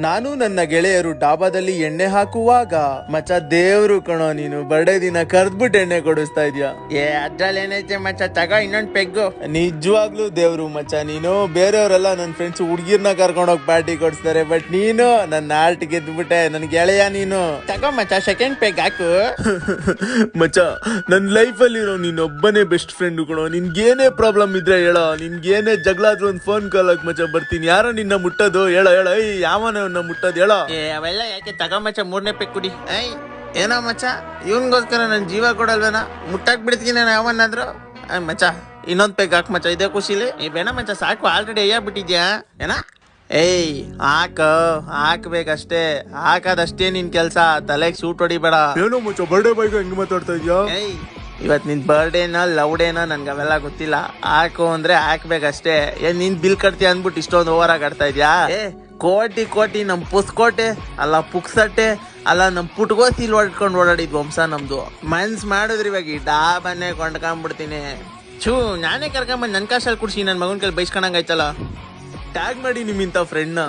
ನಾನು ನನ್ನ ಗೆಳೆಯರು ಡಾಬಾದಲ್ಲಿ ಎಣ್ಣೆ ಹಾಕುವಾಗ ಮಚ್ಚ ದೇವ್ರು ಕಣೋ ನೀನು ಬರ್ಡೇ ದಿನ ಕರ್ದ್ಬಿಟ್ಟು ಎಣ್ಣೆ ಕೊಡಿಸ್ತಾ ಇದ್ಯಾ. ಅದ್ರಲ್ಲಿ ಏನೈತೆ ಮಚ್ಚ, ತಗೋ ಇನ್ನೊಂದ್ ಪೆಗ್ಗು. ನಿಜವಾಗ್ಲೂ ದೇವ್ರು ಮಚ್ಚ ನೀನು. ಬೇರೆಯವರೆಲ್ಲ ನನ್ನ ಫ್ರೆಂಡ್ಸ್ ಹುಡ್ಗಿರ್ನ ಕರ್ಕೊಂಡೋಗಿ ಪಾರ್ಟಿ ಕೊಡಿಸ್ತಾರೆ, ಬಟ್ ನೀನು ನನ್ನ ಆರ್ಟ್ ಗೆದ್ಬಿಟ್ಟೆ, ನನ್ ಗೆಳೆಯ ನೀನು. ತಗೋ ಮಚ್ಚ ಸೆಕೆಂಡ್ ಪೆಗ್ ಹಾಕು. ಮಚ್ಚ ನನ್ ಲೈಫ್ ಅಲ್ಲಿರೋ ನೀನೊಬ್ಬನೇ ಬೆಸ್ಟ್ ಫ್ರೆಂಡ್ ಕಣೋ. ನಿನ್ಗೇನೇ ಪ್ರಾಬ್ಲಮ್ ಇದ್ರೆ ಹೇಳೋ, ನಿನ್ಗೇನೇ ಜಗಳ ಆದ್ರೂ ಒಂದ್ ಫೋನ್ ಕಾಲ್ ಹಾಕ್ ಮಚ್ಚ, ಬರ್ತೀನಿ. ಯಾರೋ ನಿನ್ನ ಮುಟ್ಟೋದು ಹೇಳೋ, ಯಾವನ ಮುಟ್ಟೋದು ಹೇಳೋ. ಅವೆಲ್ಲ ಯಾಕೆ, ತಗೋ ಮಚ್ಚ ಮೂರನೇ ಪೆಗ್ ಕುಡಿ. ಏನೋ ಮಚ್ಚ ಇವನ್ಗೋಸ್ಕರ ನನ್ ಜೀವ ಕೊಡಲ್ವೇನ, ಮುಟ್ಟಾಕ್ ಬಿಡ್ತೀನಿ ನಾನು ಯಾವನ್ನಾದ್ರು. ಮಚ್ಚ ಇನ್ನೊಂದ್ ಪೆಗ್ ಹಾಕ್ ಮಚ್ಚ, ಇದೇ ಖುಷಿಲಿ. ಬೇಡ ಮಚ್ಚ ಸಾಕು, ಆಲ್ರೆಡಿ ಅಯ್ಯಾಬಿಟ್ಟಿದ್ಯಾ ಏನ. ಹಾಕ್ಬೇಕಷ್ಟೇ, ಹಾಕದಷ್ಟೇ ನಿನ್ ಕೆಲ್ಸ, ತಲೆಗ್ ಸೂಟ್ ಹೊಡಿಬೇಡ. ಏನೋ ಮಚ್ಚ ಬರ್ಡೇ ಬಾಯ್ಗೆ ಹೆಂಗ್ ಮಾತಾಡ್ತಾ ಇದ್ಯಾ. ಇವತ್ ನಿನ್ ಬರ್ಡೇನ ಲವ್ ಡೇನ ನನ್ಗೆ ಅವೆಲ್ಲ ಗೊತ್ತಿಲ್ಲ, ಹಾಕು ಅಂದ್ರೆ ಹಾಕ್ಬೇಕಷ್ಟೇ. ಏನ್ ನೀನ್ ಬಿಲ್ ಕಟ್ತೀಯ ಅಂದ್ಬಿಟ್ಟು ಇಷ್ಟೊಂದು ಓವರ್ ಆಗಿ ಆಡ್ತಾ ಇದ್ಯಾ. ಕೋಟಿ ಕೋಟಿ ನಮ್ ಪುಸ್ಕೋಟೆ ಅಲ್ಲ, ಪುಕ್ಸಟ್ಟೆ ಅಲ್ಲ, ನಮ್ ಪುಟ್ಗೋಸಿಲ್ ಹೊಡ್ಕೊಂಡ್ ಓಡಾಡಿದ್ ವಂಶ ನಮ್ದು. ಮನ್ಸ್ ಮಾಡಿದ್ರಿ ಇವಾಗ ಈ ಡಾಬನ್ನೇ ಕೊಂಡ್ಕೊಂಡ್ಬಿಡ್ತೀನಿ. ನಾನೇ ಕರ್ಕೊಂಬಂದ್ ನನ್ ಕಾಸಲ್ಲಿ ಕುಡ್ಸಿ ನನ್ ಮಗನ್ ಕೈಲಿ ಬೈಸ್ಕೊಂಡಂಗಾಯ್ತಲ್ಲ. ಟ್ಯಾಗ್ ಮಾಡಿ ನಿಮ್ಮಿಂತ ಫ್ರೆಂಡ್ನ.